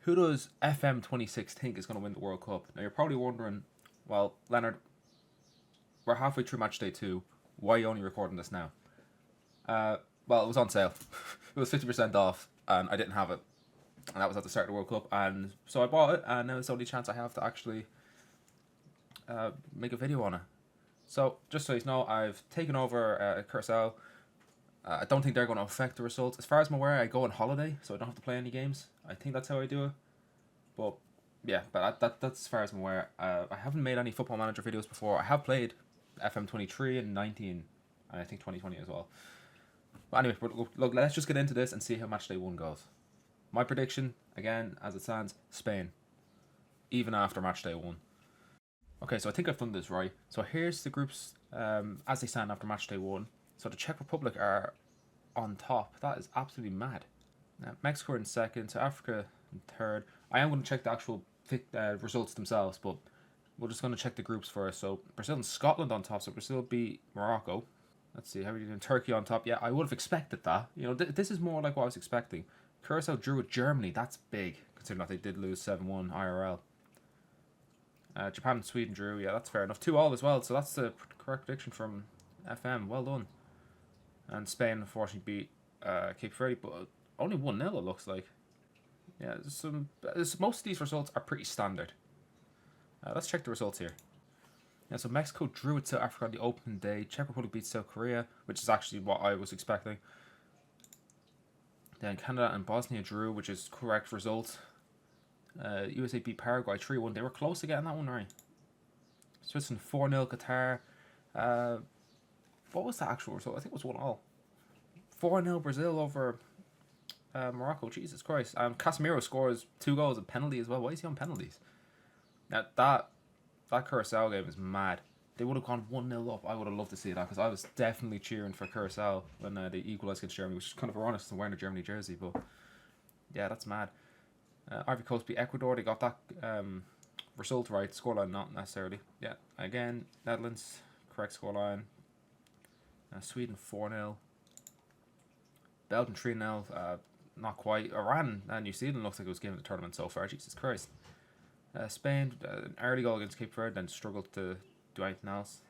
Who does FM26 think is going to win the World Cup? Now you're probably wondering, well, Leonard, we're halfway through match day 2. Why are you only recording this now? Well, it was on sale. It was 50% off, and I didn't have it. And that was at the start of the World Cup, and so I bought it, and now it's the only chance I have to actually make a video on it. So, just so you know, I've taken over Curacao. I don't think they're going to affect the results. As far as I'm aware, I go on holiday, so I don't have to play any games. I think that's how I do it. But, yeah, but that's as far as I'm aware. I haven't made any Football Manager videos before. I have played FM23 and 19, and I think 2020 as well. But anyway, look, let's just get into this and see how match day 1 goes. My prediction, again, as it stands, Spain. Even after match day 1. Okay, so I think I've done this right. So here's the groups as they stand after match day 1. So the Czech Republic are on top. That is absolutely mad. Mexico are in second, South Africa in third. I am going to check the actual results themselves, but we're just going to check the groups first. So Brazil and Scotland on top. So Brazil beat Morocco. Let's see, how are you doing? Turkey on top. Yeah, I would have expected that. You know, this is more like what I was expecting. Curacao drew with Germany. That's big, considering that they did lose 7-1 IRL. Japan and Sweden drew. Yeah, that's fair enough. 2-2 as well. So that's the correct prediction from FM. Well done. And Spain, unfortunately, beat Cape Verde, but only 1-0 it looks like. Yeah, most of these results are pretty standard. Let's check the results here. Yeah, so Mexico drew with South Africa on the opening day. Czech Republic beat South Korea, which is actually what I was expecting. Then Canada and Bosnia drew, which is correct result. USA beat Paraguay 3-1. They were close to getting that one right. Switzerland 4-0 Qatar. What was the actual result? I think it was 1-0. 4-0 Brazil over Morocco. Jesus Christ. Casemiro scores 2 goals and penalty as well. Why is he on penalties? Now that Curacao game is mad. They would have gone 1-0 up. I would have loved to see that because I was definitely cheering for Curacao when they equalised against Germany, which is kind of ironic since I'm wearing a Germany jersey. But yeah, that's mad. Ivory Coast beat Ecuador. They got that result right. Scoreline not necessarily. Yeah, again, Netherlands, correct scoreline. Sweden 4-0. Belgium 3-0. Not quite. Iran and New Zealand looks like it was given the tournament so far. Jesus Christ. Spain, an early goal against Cape Verde, then struggled to do anything else.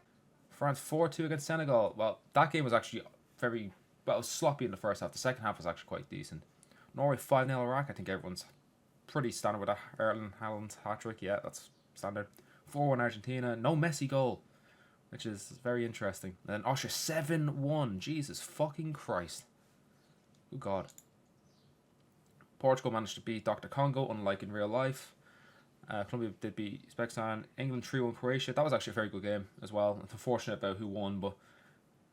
France 4-2 against Senegal. Well, that game was actually it was sloppy in the first half. The second half was actually quite decent. Norway 5-0 Iraq. I think everyone's pretty standard with that. Erling Haaland's hat-trick. Yeah, that's standard. 4-1 Argentina. No Messi goal, which is very interesting. And then Austria 7-1. Jesus fucking Christ. Good God. Portugal managed to beat Dr. Congo, unlike in real life. Colombia did beat Uzbekistan. England 3-1 Croatia. That was actually a very good game as well. It's unfortunate about who won, but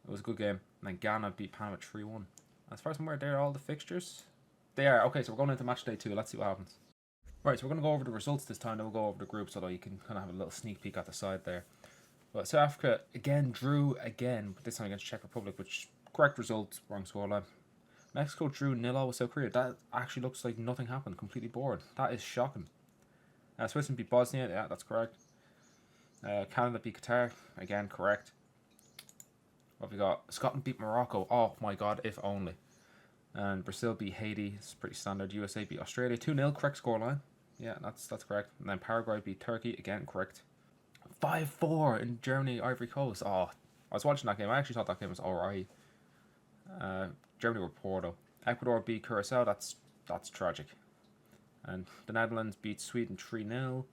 it was a good game. And then Ghana beat Panama 3-1. As far as I'm aware, they're all the fixtures. They are. Okay, so we're going into match day 2. Let's see what happens. Right, so we're going to go over the results this time. Then we'll go over the groups, although you can kind of have a little sneak peek at the side there. But South Africa, again, drew again. But this time against Czech Republic, which, correct result, wrong scoreline. Mexico drew 0-0 with South Korea. That actually looks like nothing happened. Completely bored. That is shocking. Switzerland beat Bosnia. Yeah, that's correct. Canada beat Qatar. Again, correct. What have we got? Scotland beat Morocco. Oh my God, if only. And Brazil beat Haiti. It's pretty standard. USA beat Australia 2-0. Correct scoreline. Yeah, that's correct. And then Paraguay beat Turkey. Again, correct. 5-4 in Germany, Ivory Coast. Oh, I was watching that game. I actually thought that game was alright. Germany were poor though. Ecuador beat Curacao. That's tragic. And the Netherlands beat Sweden 3-0.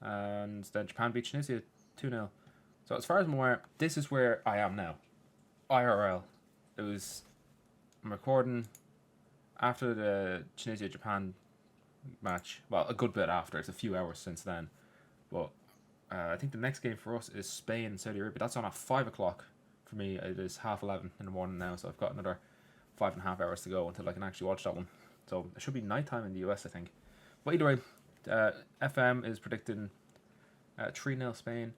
And then Japan beat Tunisia 2-0. So as far as I'm aware, this is where I am now. IRL. I'm recording after the Tunisia-Japan match. Well, a good bit after. It's a few hours since then. But I think the next game for us is Spain and Saudi Arabia. That's on at 5 o'clock. For me, it is 11:30 in the morning now. So I've got another 5.5 hours to go until I can actually watch that one. So it should be nighttime in the US, I think. But either way, FM is predicting 3-0 Spain.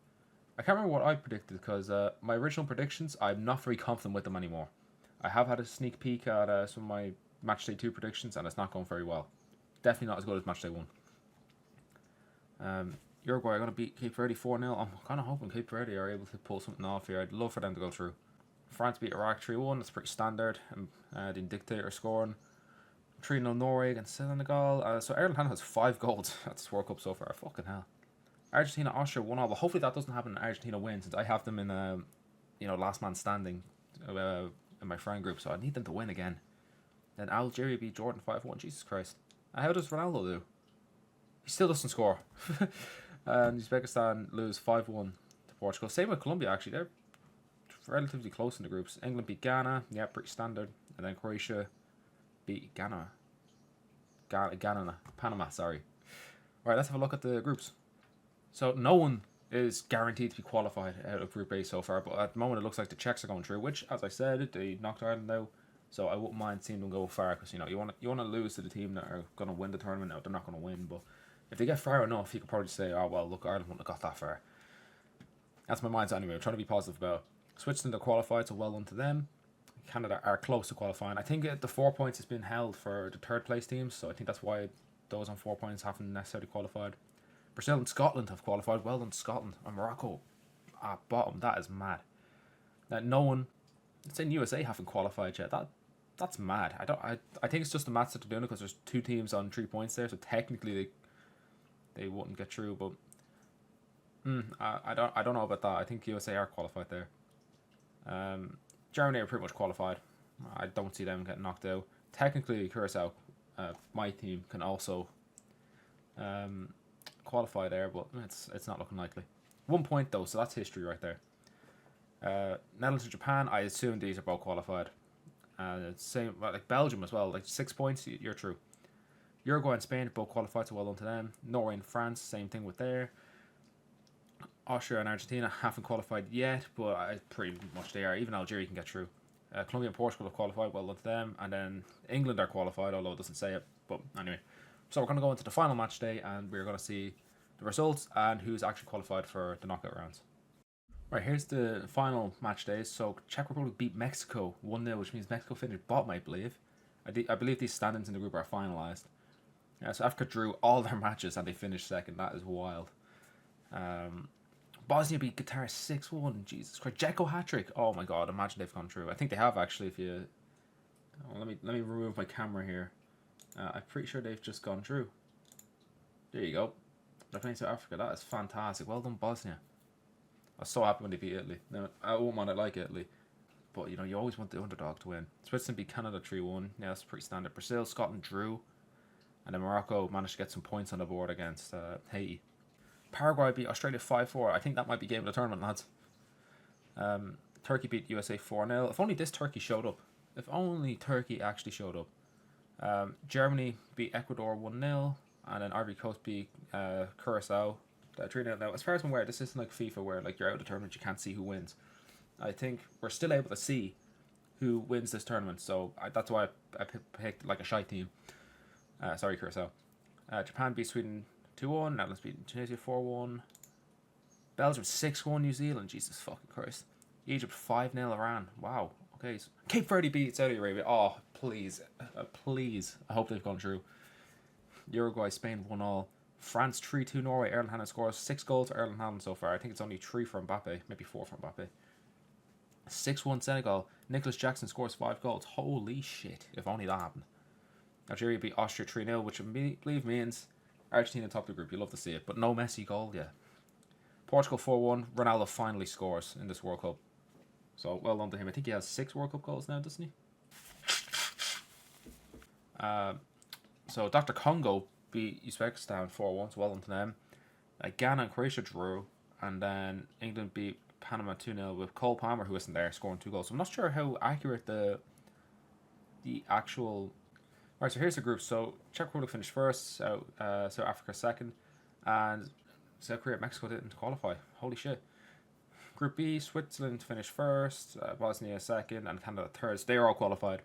I can't remember what I predicted because my original predictions, I'm not very confident with them anymore. I have had a sneak peek at some of my match day 2 predictions and it's not going very well. Definitely not as good as match day 1. Uruguay are going to beat Cape Verde 4-0. I'm kind of hoping Cape Verde are able to pull something off here. I'd love for them to go through. France beat Iraq 3-1. That's pretty standard. The dictator scoring. 3-0 Norway against Senegal. So Ireland has 5 goals at this World Cup so far. Fucking hell. Argentina, Austria 1-0. But hopefully that doesn't happen and Argentina wins, since I have them in last man standing in my friend group, so I need them to win again. Then Algeria beat Jordan 5-1. Jesus Christ. And how does Ronaldo do? He still doesn't score. And Uzbekistan lose 5-1 to Portugal. Same with Colombia, actually. They're relatively close in the groups. England beat Ghana. Yeah, pretty standard. And then Croatia beat Panama, sorry. Alright, let's have a look at the groups. So no one is guaranteed to be qualified out of Group A so far, but at the moment it looks like the Czechs are going through, which, as I said, they knocked Ireland out. So I wouldn't mind seeing them go far, because you want to lose to the team that are going to win the tournament. Now they're not going to win, but if they get far enough, you could probably say, oh well, look, Ireland wouldn't have got that far. That's my mindset anyway. I'm trying to be positive about it. Switzerland are qualified, so well done to them. Canada are close to qualifying. I think the 4 points has been held for the third place teams, so I think that's why those on 4 points haven't necessarily qualified. Brazil and Scotland have qualified. Well done, Scotland. And Morocco at bottom. That is mad. That no one, it's in USA, haven't qualified yet. That's mad. I think it's just the maths that they're doing it, because there's 2 teams on 3 points there, so technically they wouldn't get through. But I don't know about that. I think USA are qualified there. Germany are pretty much qualified. I don't see them getting knocked out. Technically, Curacao, my team, can also qualify there, but it's not looking likely. 1 point though, so that's history right there. Netherlands and Japan, I assume these are both qualified. Same like Belgium as well, like 6 points, you're true. Uruguay and Spain both qualified, so well done to them. Norway and France, same thing with there. Austria and Argentina haven't qualified yet, but pretty much they are. Even Algeria can get through. Colombia and Portugal have qualified, well done to them. And then England are qualified, although it doesn't say it. But anyway, so we're going to go into the final match day, and we're going to see the results and who's actually qualified for the knockout rounds. Right, here's the final match days. So Czech Republic beat Mexico 1-0, which means Mexico finished bottom, I believe. I believe these standings in the group are finalised. So Africa drew all their matches and they finished second. That is wild. Bosnia beat Qatar 6-1. Jesus Christ. Dzeko hat-trick. Oh my god, imagine they've gone through. I think they have actually. If you... Oh, let me remove my camera here. I'm pretty sure they've just gone through. There you go. They're playing South Africa. That is fantastic. Well done, Bosnia. I was so happy when they beat Italy. Now, I won't want to like Italy, but you always want the underdog to win. Switzerland beat Canada 3-1. Yeah, that's pretty standard. Brazil, Scotland drew. And then Morocco managed to get some points on the board against Haiti. Paraguay beat Australia 5-4. I think that might be game of the tournament, lads. Turkey beat USA 4-0. If only this Turkey showed up. If only Turkey actually showed up. Germany beat Ecuador 1-0. And then Ivory Coast beat Curacao 3-0. Now, as far as I'm aware, this isn't like FIFA where like you're out of the tournament, you can't see who wins. I think we're still able to see who wins this tournament. So that's why I picked like a shy team. Sorry, Curacao. Japan beat Sweden 2-1. Netherlands beat Tunisia 4-1. Belgium 6-1. New Zealand. Jesus fucking Christ. Egypt 5-0 Iran. Wow. Okay. So Cape Verde beat Saudi Arabia. Oh, please. Please. I hope they've gone through. Uruguay, Spain 1-0. France 3-2 Norway. Erling Haaland scores 6 goals for Erling Haaland so far. I think it's only 3 for Mbappe. Maybe 4 for Mbappe. 6-1 Senegal. Nicholas Jackson scores 5 goals. Holy shit. If only that happened. Algeria beat Austria 3-0, which I believe means Argentina top the group. You love to see it, but no Messi goal yet. Portugal 4-1. Ronaldo finally scores in this World Cup. So well done to him. I think he has 6 World Cup goals now, doesn't he? So Dr. Congo beat Uzbekistan 4-1, so well done to them. Ghana and Croatia drew, and then England beat Panama 2-0 with Cole Palmer, who isn't there, scoring 2 goals. So I'm not sure how accurate the actual... Alright, so here's the group. So Czech Republic finished first, South Africa second, and South Korea, Mexico didn't qualify. Holy shit. Group B, Switzerland finished first, Bosnia second, and Canada third. So they're all qualified.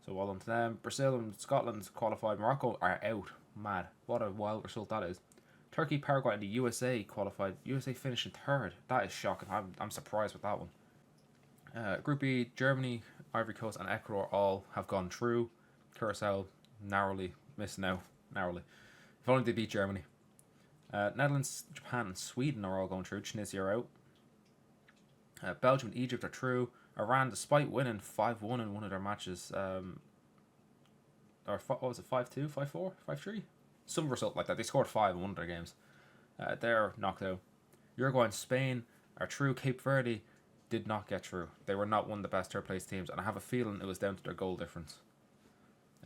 So well done to them. Brazil and Scotland qualified. Morocco are out. Mad. What a wild result that is. Turkey, Paraguay, and the USA qualified. USA finished in third. That is shocking. I'm surprised with that one. Group B, Germany, Ivory Coast, and Ecuador all have gone through. Curacao narrowly missing out. Narrowly. If only they beat Germany. Netherlands, Japan, and Sweden are all going through. Tunisia are out. Belgium and Egypt are through. Iran, despite winning 5-1 in one of their matches, or what was it, 5-2, 5-4, 5-3? Some result like that. They scored 5 in one of their games. They're knocked out. Uruguay and Spain are through. Cape Verde did not get through. They were not one of the best third place teams, and I have a feeling it was down to their goal difference.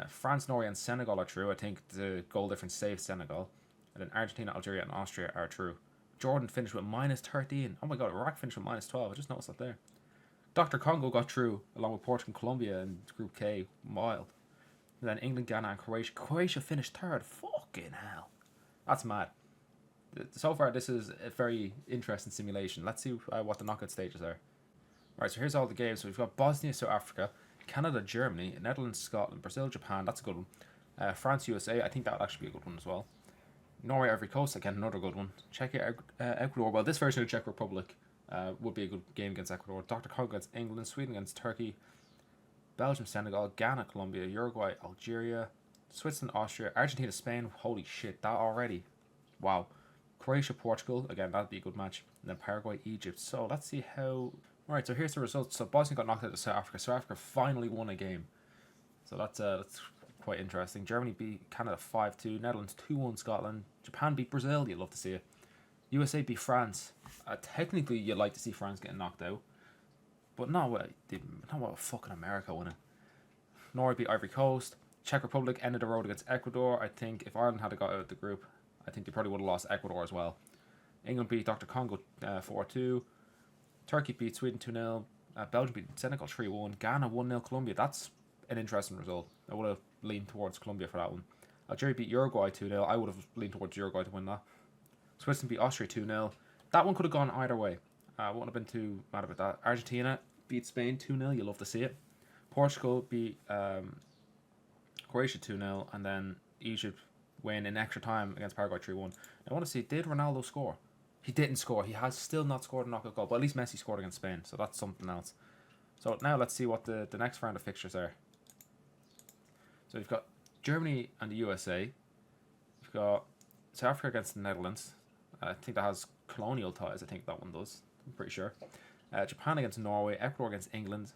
France, Norway, and Senegal are through. I think the goal difference saved Senegal. And then Argentina, Algeria, and Austria are through. Jordan finished with -13. Oh my god, Iraq finished with -12. I just noticed that there. Dr. Congo got through along with Portugal and Colombia in Group K. Wild. And then England, Ghana, and Croatia. Croatia finished third. Fucking hell. That's mad. So far, this is a very interesting simulation. Let's see what the knockout stages are. Right, so here's all the games. So we've got Bosnia, South Africa, Canada, Germany, Netherlands, Scotland, Brazil, Japan. That's a good one. France, USA. I think that would actually be a good one as well. Norway, Ivory Coast. Again, another good one. Czechia, Ecuador. Well, this version of Czech Republic would be a good game against Ecuador. Dr. Congo against England. Sweden against Turkey. Belgium, Senegal. Ghana, Colombia. Uruguay, Algeria. Switzerland, Austria. Argentina, Spain. Holy shit, that already. Wow. Croatia, Portugal. Again, that'd be a good match. And then Paraguay, Egypt. So let's see how... Alright, so here's the results. So Bosnia got knocked out to South Africa. South Africa finally won a game. So that's quite interesting. Germany beat Canada 5-2. Netherlands 2-1 Scotland. Japan beat Brazil. You'd love to see it. USA beat France. Technically, you'd like to see France getting knocked out. But not with fucking America winning. Norway beat Ivory Coast. Czech Republic ended the road against Ecuador. I think if Ireland had got out of the group, I think they probably would have lost Ecuador as well. England beat Dr. Congo 4-2. Turkey beat Sweden 2-0. Belgium beat Senegal 3-1. Ghana 1-0 Colombia. That's an interesting result. I would have leaned towards Colombia for that one. Algeria beat Uruguay 2-0. I would have leaned towards Uruguay to win that. Switzerland beat Austria 2-0. That one could have gone either way. I wouldn't have been too mad about that. Argentina beat Spain 2-0. You love to see it. Portugal beat Croatia 2-0. And then Egypt win in extra time against Paraguay 3-1. I want to see, did Ronaldo score? He didn't score. He has still not scored a knockout goal. But at least Messi scored against Spain. So that's something else. So now let's see what the next round of fixtures are. So we've got Germany and the USA. We've got South Africa against the Netherlands. I think that has colonial ties. I think that one does. I'm pretty sure. Japan against Norway. Ecuador against England.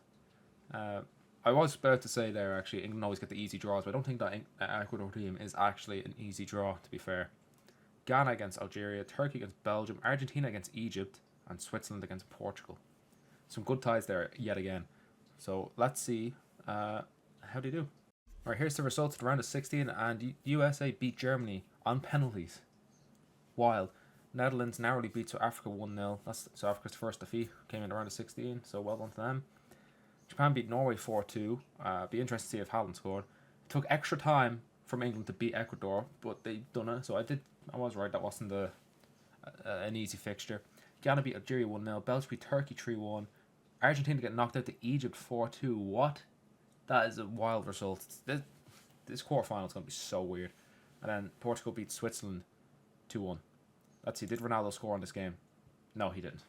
I was about to say there, actually, England always get the easy draws, but I don't think that Ecuador team is actually an easy draw, to be fair. Ghana against Algeria. Turkey against Belgium. Argentina against Egypt. And Switzerland against Portugal. Some good ties there yet again. So let's see how they do. Alright, here's the results of the round of 16, and USA beat Germany on penalties. Wild. Netherlands narrowly beat South Africa 1-0. That's South Africa's first defeat. Came in the round of 16, so well done to them. Japan beat Norway 4-2. Be interested to see if Haaland scored. It took extra time from England to beat Ecuador, but they done it, so I was right. That wasn't an easy fixture. Ghana beat Algeria 1-0. Belgium beat Turkey 3-1. Argentina get knocked out to Egypt 4-2. What? That is a wild result. This quarterfinal is going to be so weird. And then Portugal beat Switzerland 2-1. Let's see, did Ronaldo score on this game? No, he didn't.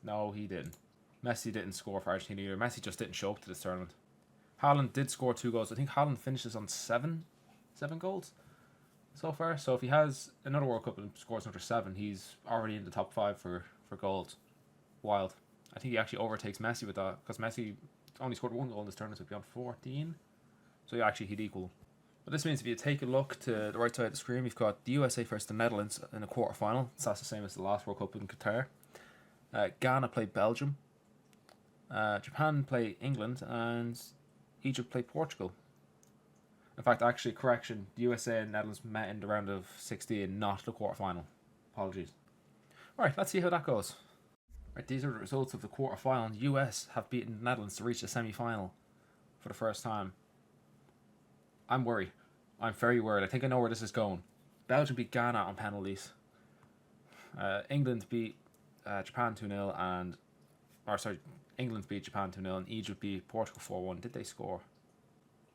No, he didn't. Messi didn't score for Argentina either. Messi just didn't show up to this tournament. Haaland did score 2 goals. I think Haaland finishes on 7 goals so far. So if he has another World Cup and scores another 7, he's already in the top 5 for goals. Wild. I think he actually overtakes Messi with that, because Messi only scored 1 goal in this tournament, so he'd be on 14. So yeah, actually he'd equal. But this means if you take a look to the right side of the screen, we've got the USA versus the Netherlands in a quarter-final. So that's the same as the last World Cup in Qatar. Ghana play Belgium. Japan play England, and Egypt play Portugal. In fact, actually, correction, the USA and Netherlands met in the round of 16, not the quarter-final. Apologies. Alright, let's see how that goes. Right, these are the results of the quarter-final. The US have beaten the Netherlands to reach the semi-final for the first time. I'm worried. I'm very worried. I think I know where this is going. Belgium beat Ghana on penalties. England beat Japan 2-0 and... England beat Japan 2-0 and Egypt beat Portugal 4-1. Did they score?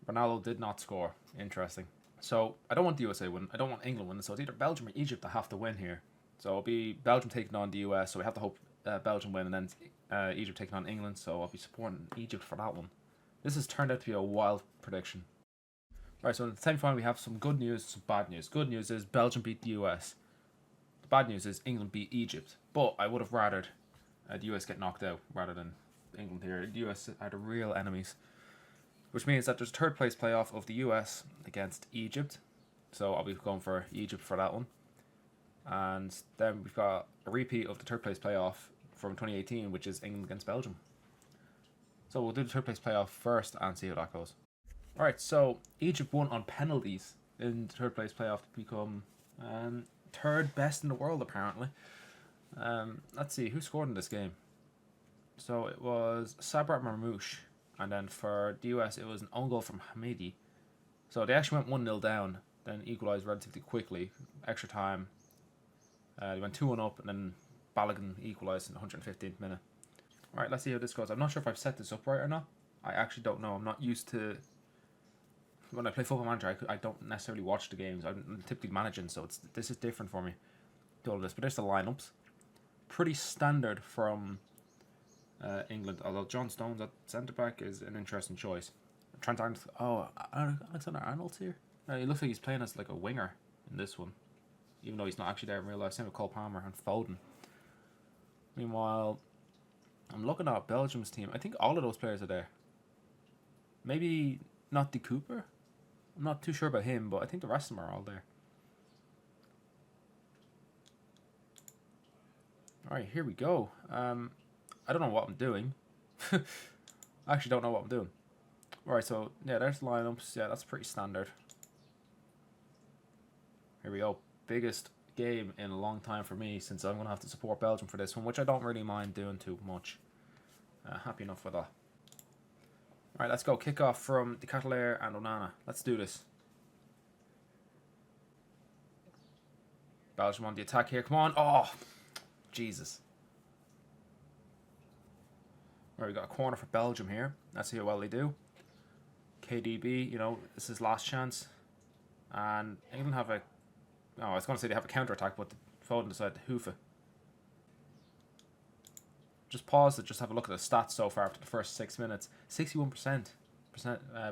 Ronaldo did not score. Interesting. So, I don't want the USA win. I don't want England winning. So, it's either Belgium or Egypt that have to win here. So, it'll be Belgium taking on the US. So, we have to hope Belgium win, and then Egypt taking on England. So, I'll be supporting Egypt for that one. This has turned out to be a wild prediction. Alright, so in the semi-final we have some good news, some bad news. Good news is Belgium beat the US. The bad news is England beat Egypt. But I would have rathered the US get knocked out rather than England here. The US are the real enemies. which means that there's a third place playoff of the US against Egypt. So I'll be going for Egypt for that one. And then we've got a repeat of the third place playoff from 2018, which is England against Belgium. So we'll do the third place playoff first and see how that goes. Alright, so Egypt won on penalties in the third place playoff to become third best in the world, apparently. Let's see, who scored in this game? So it was Sabrat Marmoush, and then for the US it was an own goal from Hamidi. So they actually went 1-0 down, then equalised relatively quickly. Extra time. They went 2-1 up, and then Balogun equalised in the 115th minute. Alright, let's see how this goes. I'm not sure if I've set this up right or not. I actually don't know. I'm not used to... When I play Football Manager, I don't necessarily watch the games. I'm typically managing, so this is different for me to all this. But there's the lineups. Pretty standard from England, although John Stones at centre-back is an interesting choice. Trent Arnold... Oh, Alexander Arnold's here? He looks like he's playing as like a winger in this one, even though he's not actually there in real life. Same with Cole Palmer and Foden. Meanwhile, I'm looking at Belgium's team. I think all of those players are there. Maybe not De Cooper. I'm not too sure about him, but I think the rest of them are all there. Alright, here we go. I don't know what I'm doing. I actually don't know what I'm doing. Alright, so yeah, there's the lineups. Yeah, that's pretty standard. Here we go. Biggest game in a long time for me, since I'm going to have to support Belgium for this one, which I don't really mind doing too much. Happy enough with that. Alright, let's go. Kick off from De Ketelaere and Onana. Let's do this. Belgium on the attack here. Come on. Oh, Jesus. Alright, we got a corner for Belgium here. Let's see how well they do. KDB, you know, this is last chance. And England have a... Oh, I was going to say they have a counter-attack, but Foden decided to hoof it. Just pause it, just have a look at the stats so far after the first 6 minutes. 61%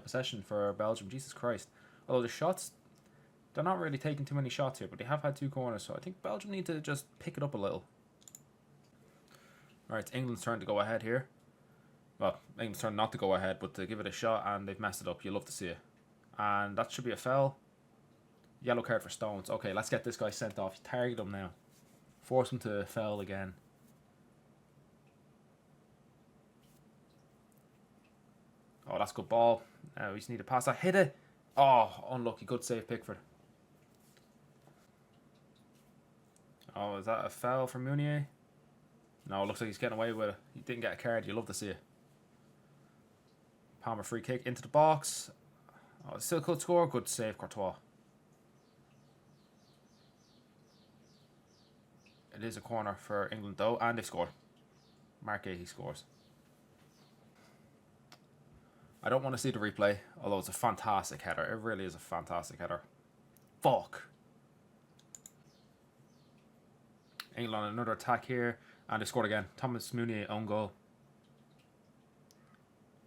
possession for Belgium. Jesus Christ. Although the shots, they're not really taking too many shots here, but they have had 2 corners, so I think Belgium need to just pick it up a little. Alright, it's England's turn to go ahead here. Well, England's turn not to go ahead, but to give it a shot, and they've messed it up. You love to see it. And that should be a foul. Yellow card for Stones. Okay, let's get this guy sent off. Target him now. Force him to foul again. Oh, that's a good ball. We just need to pass that. Hit it. Oh, unlucky. Good save, Pickford. Oh, is that a foul for Meunier? No, it looks like he's getting away with it. He didn't get a card. You love to see it. Palmer free kick into the box. Oh, still could score. Good save, Courtois. It is a corner for England though, and they've scored. Mark he scores. I don't want to see the replay, although it's a fantastic header. It really is a fantastic header. Fuck. England on another attack here, and they scored again. Thomas Meunier own goal.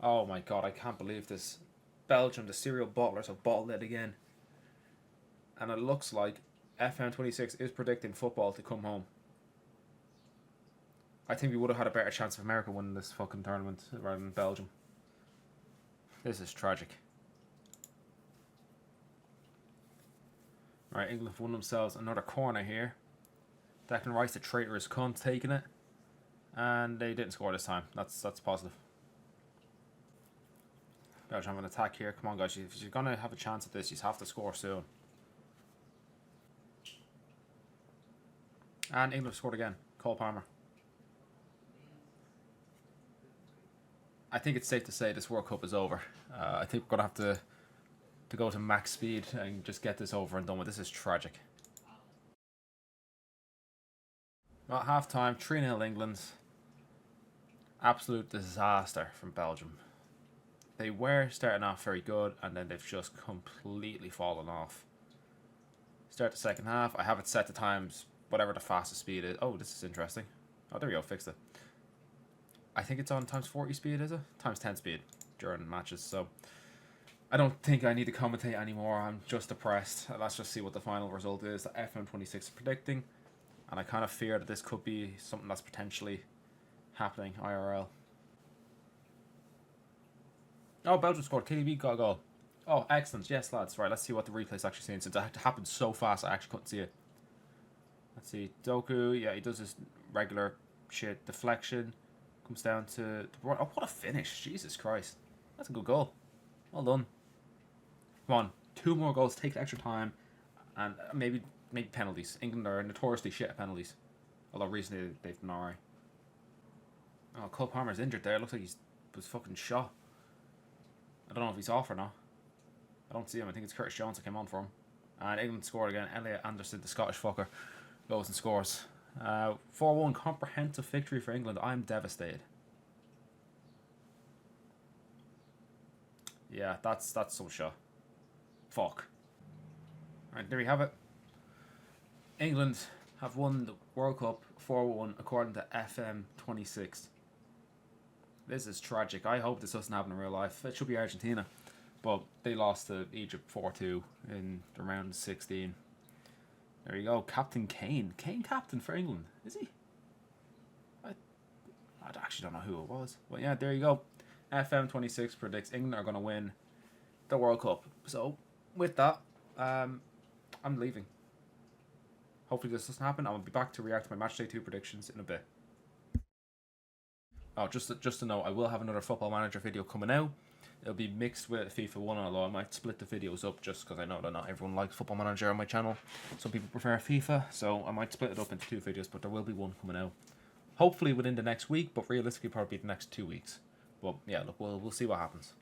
Oh my god, I can't believe this. Belgium, the serial bottlers, have bottled it again. And it looks like FM26 is predicting football to come home. I think we would have had a better chance of America winning this fucking tournament rather than Belgium. This is tragic. Right, England have won themselves another corner here. Declan Rice, the traitorous cunt, taking it. And they didn't score this time. That's positive. Belgium have an attack here. Come on, guys. If you're going to have a chance at this, you have to score soon. And England scored again. Cole Palmer. I think it's safe to say this World Cup is over. I think we're going to have to go to max speed and just get this over and done with. This is tragic. Well, half time, 3-0 England. Absolute disaster from Belgium. They were starting off very good, and then they've just completely fallen off. Start the second half. I have it set to times, whatever the fastest speed is. Oh, this is interesting. Oh, there we go, fixed it. I think it's on times 40 speed, is it? Times 10 speed during matches, so I don't think I need to commentate anymore. I'm just depressed. Let's just see what the final result is that FM26 is predicting. And I kind of fear that this could be something that's potentially happening IRL. Oh, Belgium scored. KDB got a goal. Oh, excellent. Yes, lads. Right, let's see what the replay's actually saying. Since it happened so fast, I actually couldn't see it. Let's see. Doku, yeah, he does his regular shit. Deflection. Comes down to... Oh, what a finish. Jesus Christ. That's a good goal. Well done. Come on. 2 more goals. Take extra time. And maybe penalties. England are notoriously shit at penalties. Although recently they've been alright. Oh, Cole Palmer's injured there. Looks like he was fucking shot. I don't know if he's off or not. I don't see him. I think it's Curtis Jones that came on for him. And England scored again. Elliot Anderson, the Scottish fucker, goes and scores. 4-1 comprehensive victory for England. I'm devastated. Yeah, that's some shot. Fuck. Alright, there we have it. England have won the World Cup 4-1 according to FM26. This is tragic. I hope this doesn't happen in real life. It should be Argentina. But they lost to Egypt 4-2 in the round 16. There you go. Captain Kane. Kane captain for England. Is he? I actually don't know who it was. But yeah, there you go. FM26 predicts England are going to win the World Cup. So, with that, I'm leaving. Hopefully this doesn't happen. I'll be back to react to my Matchday 2 predictions in a bit. Oh, just to know, I will have another Football Manager video coming out. It'll be mixed with FIFA 1, although I might split the videos up just because I know that not everyone likes Football Manager on my channel. Some people prefer FIFA, so I might split it up into 2 videos, but there will be one coming out. Hopefully within the next week, but realistically probably the next 2 weeks. But yeah, look, we'll see what happens.